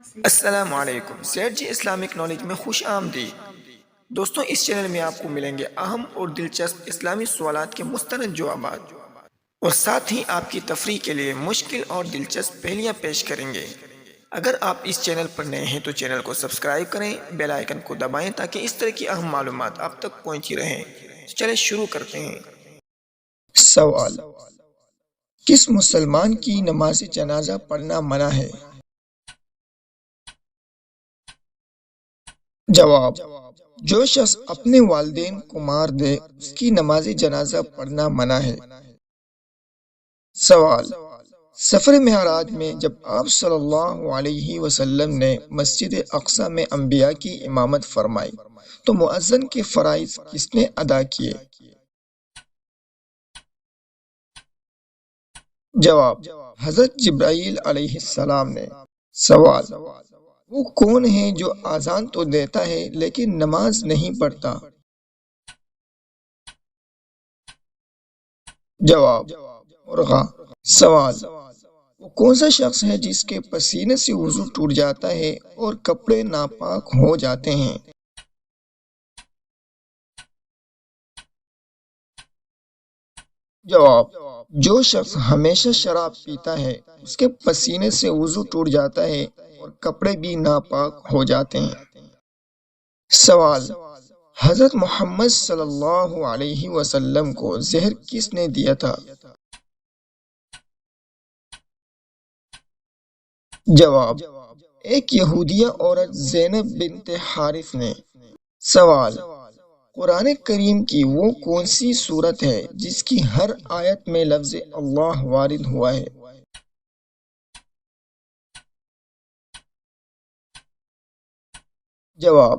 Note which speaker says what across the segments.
Speaker 1: السلام علیکم سیٹ جی Islamic knowledge میں خوش آمدید دوستوں، اس چینل میں آپ کو ملیں گے اہم اور دلچسپ اسلامی سوالات کے مستند جوابات، اور ساتھ ہی آپ کی تفریح کے لیے مشکل اور دلچسپ پہلیاں پیش کریں گے۔ اگر آپ اس چینل پر نئے ہیں تو چینل کو سبسکرائب کریں، بیل آئیکن کو دبائیں تاکہ اس طرح کی اہم معلومات آپ تک پہنچی رہیں۔ چلیں شروع کرتے ہیں۔
Speaker 2: سوال: کس مسلمان کی نماز جنازہ پڑھنا منع ہے؟ جواب: جو شخص اپنے والدین کو مار دے اس کی نماز جنازہ پڑھنا منع ہے۔ سوال: سفر معراج میں جب آپ صلی اللہ علیہ وسلم نے مسجد اقصی میں انبیاء کی امامت فرمائی تو مؤذن کے فرائض کس نے ادا کیے؟ جواب: حضرت جبرائیل علیہ السلام نے۔ سوال: وہ کون ہے جو اذان تو دیتا ہے لیکن نماز نہیں پڑھتا؟ جواب: مرغا۔ سوال: وہ کون سا شخص ہے جس کے پسینے سے وضو ٹوٹ جاتا ہے اور کپڑے ناپاک ہو جاتے ہیں؟ جواب: جو شخص ہمیشہ شراب پیتا ہے اس کے پسینے سے وضو ٹوٹ جاتا ہے اور کپڑے بھی ناپاک ہو جاتے ہیں۔ سوال: حضرت محمد صلی اللہ علیہ وسلم کو زہر کس نے دیا تھا؟ جواب: ایک یہودیہ عورت زینب بنت حارث نے۔ سوال: قرآن کریم کی وہ کون سی سورت ہے جس کی ہر آیت میں لفظ اللہ وارد ہوا ہے؟ جواب: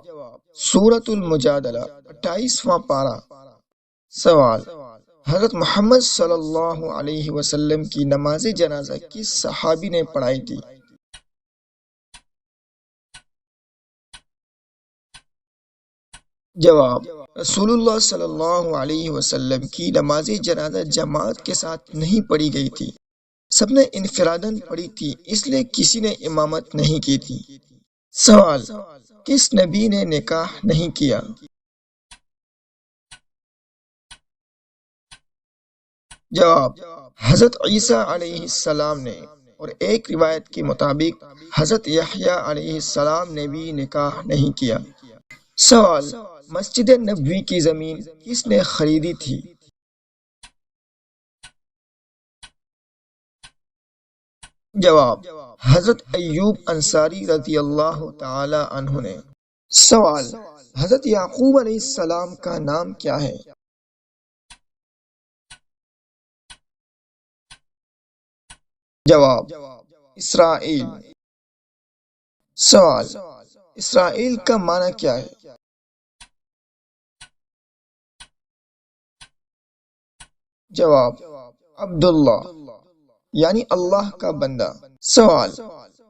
Speaker 2: سورۃ المجادلہ 28واں پارہ۔ سوال: حضرت محمد صلی اللہ علیہ وسلم کی نماز جنازہ کس صحابی نے پڑھائی تھی؟ جواب: رسول اللہ صلی اللہ علیہ وسلم کی نماز جنازہ جماعت کے ساتھ نہیں پڑھی گئی تھی، سب نے انفراداً پڑھی تھی، اس لیے کسی نے امامت نہیں کی تھی۔ سوال: کس نبی نے نکاح نہیں کیا؟ جواب: حضرت عیسیٰ علیہ السلام نے، اور ایک روایت کے مطابق حضرت یحییٰ علیہ السلام نے بھی نکاح نہیں کیا۔ سوال: مسجد نبوی کی زمین کس نے خریدی تھی؟ جواب: حضرت ایوب انصاری رضی اللہ تعالی عنہ نے۔ سوال: حضرت یعقوب علیہ السلام کا نام کیا ہے؟ جواب: اسرائیل۔ سوال: اسرائیل کا معنی کیا ہے؟ جواب: عبداللہ، یعنی اللہ کا بندہ۔ سوال: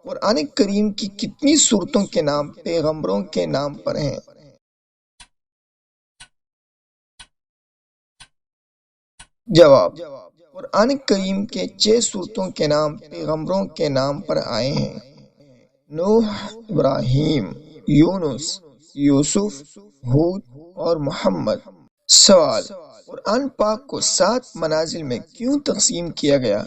Speaker 2: قرآن کریم کی کتنی سورتوں کے نام پیغمبروں کے نام پر ہیں؟ جواب: قرآن کریم کے 6 سورتوں کے نام پیغمبروں کے نام پر آئے ہیں: نوح، ابراہیم، یونس، یوسف، ہود اور محمد۔ سوال: قرآن پاک کو 7 منازل میں کیوں تقسیم کیا گیا؟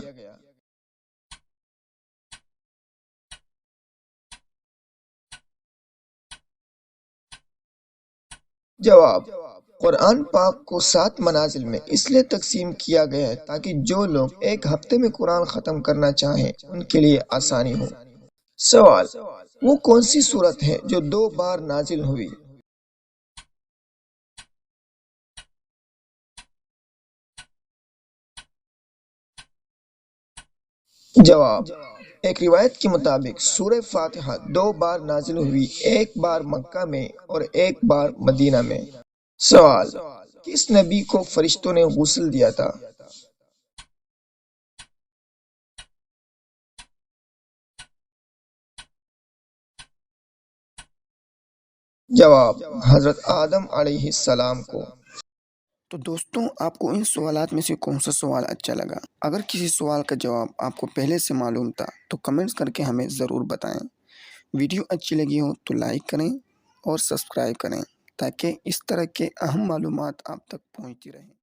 Speaker 2: جواب: قرآن پاک کو 7 منازل میں اس لیے تقسیم کیا گیا ہے تاکہ جو لوگ ایک ہفتے میں قرآن ختم کرنا چاہیں ان کے لیے آسانی ہو۔ سوال: وہ کون سی سورت ہے جو 2 بار نازل ہوئی؟ جواب: ایک روایت کے مطابق سورہ فاتحہ 2 بار نازل ہوئی، ایک بار مکہ میں اور ایک بار مدینہ میں۔ سوال: کس نبی کو فرشتوں نے غسل دیا تھا؟ جواب: حضرت آدم علیہ السلام کو۔
Speaker 1: تو دوستوں، آپ کو ان سوالات میں سے کون سا سوال اچھا لگا؟ اگر کسی سوال کا جواب آپ کو پہلے سے معلوم تھا تو کمنٹس کر کے ہمیں ضرور بتائیں۔ ویڈیو اچھی لگی ہو تو لائک کریں اور سبسکرائب کریں تاکہ اس طرح کے اہم معلومات آپ تک پہنچتی رہیں۔